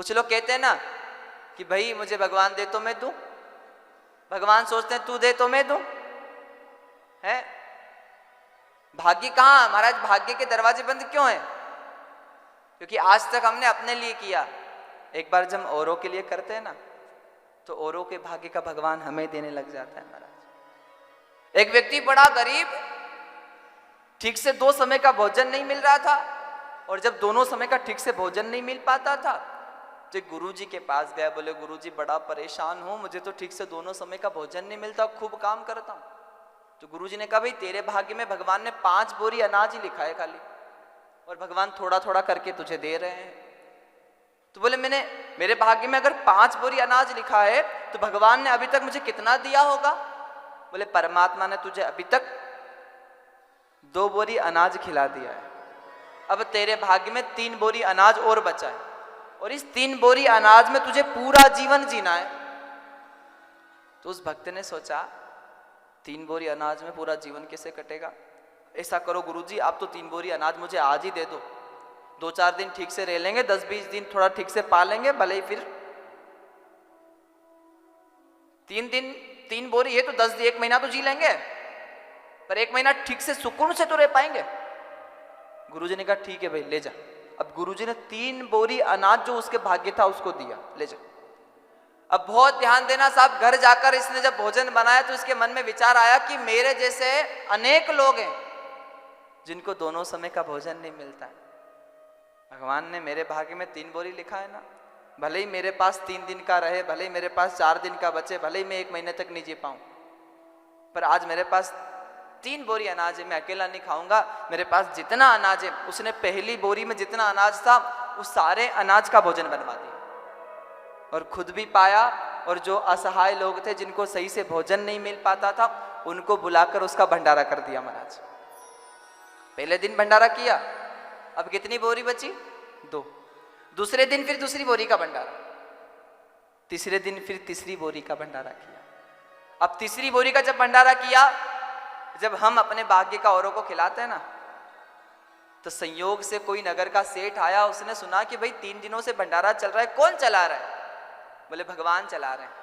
कुछ लोग कहते हैं ना कि भाई मुझे भगवान दे तो मैं दूं, भगवान सोचते हैं तू दे तो मैं दूं, है भाग्य कहाँ महाराज, भाग्य के दरवाजे बंद क्यों हैं? क्योंकि आज तक हमने अपने लिए किया, एक बार जब औरों के लिए करते हैं ना तो औरों के भाग्य का भगवान हमें देने लग जाता है महाराज। एक व्यक्ति बड़ा गरीब, ठीक से 2 समय का भोजन नहीं मिल रहा था, और जब दोनों समय का ठीक से भोजन नहीं मिल पाता था तो गुरुजी के पास गया, बोले गुरुजी बड़ा परेशान हूं, मुझे तो ठीक से दोनों समय का भोजन नहीं मिलता, खूब काम करता हूं। तो गुरुजी ने कहा भाई तेरे भाग्य में भगवान ने 5 बोरी अनाज ही लिखा है खाली, और भगवान थोड़ा थोड़ा करके तुझे दे रहे हैं। तो बोले मेरे भाग्य में अगर 5 बोरी अनाज लिखा है तो भगवान ने अभी तक मुझे कितना दिया होगा? बोले परमात्मा ने तुझे अभी तक 2 बोरी अनाज खिला दिया है, अब तेरे भाग्य में 3 बोरी अनाज और बचा है, और इस 3 बोरी अनाज में तुझे पूरा जीवन जीना है। तो उस भक्त ने सोचा 3 बोरी अनाज में पूरा जीवन कैसे कटेगा? ऐसा करो गुरुजी आप तो 3 बोरी अनाज मुझे आज ही दे दो, 2-4 दिन ठीक से रह लेंगे, 10-20 दिन थोड़ा ठीक से पा लेंगे, भले ही फिर 3 बोरी है तो 1 महीना तो जी लेंगे, पर 1 महीना ठीक से सुकून से तो रह पाएंगे। गुरुजी ने कहा ठीक है भाई ले जा। अब गुरुजी ने 3 बोरी अनाज जो उसके भाग्य था उसको दिया, ले जा। अब बहुत ध्यान देना साहब, घर जाकर इसने जब भोजन बनाया तो इसके मन में विचार आया कि मेरे जैसे अनेक लोग हैं जिनको दोनों समय का भोजन नहीं मिलता है। भगवान ने मेरे भाग्य में 3 बोरी लिखा है ना, भले ही मेरे पास 3 दिन का रहे, भले ही मेरे पास 4 दिन का बचे, भले ही मैं 1 महीने तक नहीं जी पाऊं, पर आज मेरे पास 3 बोरी अनाज है, मैं अकेला नहीं खाऊंगा। मेरे पास जितना अनाज है, उसने पहली बोरी में जितना अनाज था उस सारे अनाज का भोजन बनवा दिया, और खुद भी पाया, और जो असहाय लोग थे जिनको सही से भोजन नहीं मिल पाता था उनको बुलाकर उसका भंडारा कर दिया महाराज। पहले दिन भंडारा किया, अब कितनी बोरी बची? 2। दूसरे दिन फिर दूसरी बोरी का भंडारा, तीसरे दिन फिर तीसरी बोरी का भंडारा किया। अब तीसरी बोरी का जब भंडारा किया, जब हम अपने भाग्य का औरों को खिलाते हैं ना, तो संयोग से कोई नगर का सेठ आया, उसने सुना कि भाई 3 दिनों से भंडारा चल रहा है, कौन चला रहा है? बोले भगवान चला रहे हैं।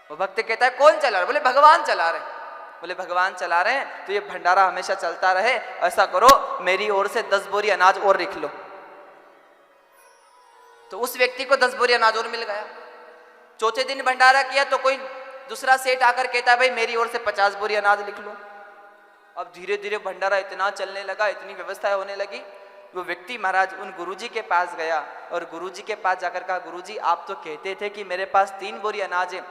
वो भक्त कहता है कौन चला रहा है? बोले भगवान चला रहे हैं। बोले भगवान चला रहे हैं तो ये भंडारा हमेशा चलता रहे, ऐसा करो मेरी ओर से 10 बोरी अनाज और लिख लो। तो उस व्यक्ति को 10 बोरी अनाज और मिल गया। चौथे दिन भंडारा किया तो कोई दूसरा सेठ आकर कहता है भाई मेरी ओर से 50 बोरी अनाज लिख लो। अब धीरे धीरे भंडारा इतना चलने लगा, इतनी व्यवस्थाएं होने लगी। वो व्यक्ति महाराज उन गुरुजी के पास गया और गुरुजी के पास जाकर कहा गुरुजी आप तो कहते थे कि मेरे पास 3 बोरी अनाज है,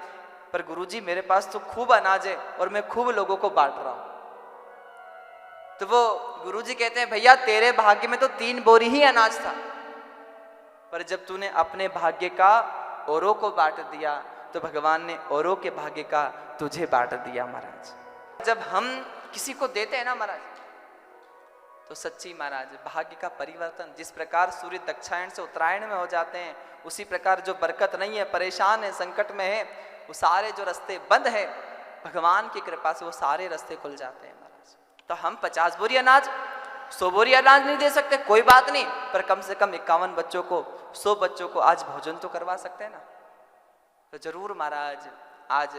पर गुरुजी मेरे पास तो खूब अनाज है और मैं खूब लोगों को बांट रहा हूं। तो वो गुरुजी कहते हैं भैया तेरे भाग्य में तो 3 बोरी ही अनाज था, पर जब तूने अपने भाग्य का औरों को बांट दिया तो भगवान ने औरों के भाग्य का तुझे बांट दिया महाराज। जब हम किसी को देते हैं ना महाराज, तो सच्ची महाराज भाग्य का परिवर्तन, जिस प्रकार सूर्य दक्षिणायन से उत्तरायण में हो जाते हैं, उसी प्रकार जो बरकत नहीं है, परेशान है, संकट में है, वो सारे जो रास्ते बंद है भगवान की कृपा से वो सारे रास्ते खुल जाते हैं महाराज। तो हम 50 बोरी अनाज 100 बोरी अनाज नहीं दे सकते, कोई बात नहीं, पर कम से कम 51 बच्चों को 100 बच्चों को आज भोजन तो करवा सकते हैं ना। तो जरूर महाराज आज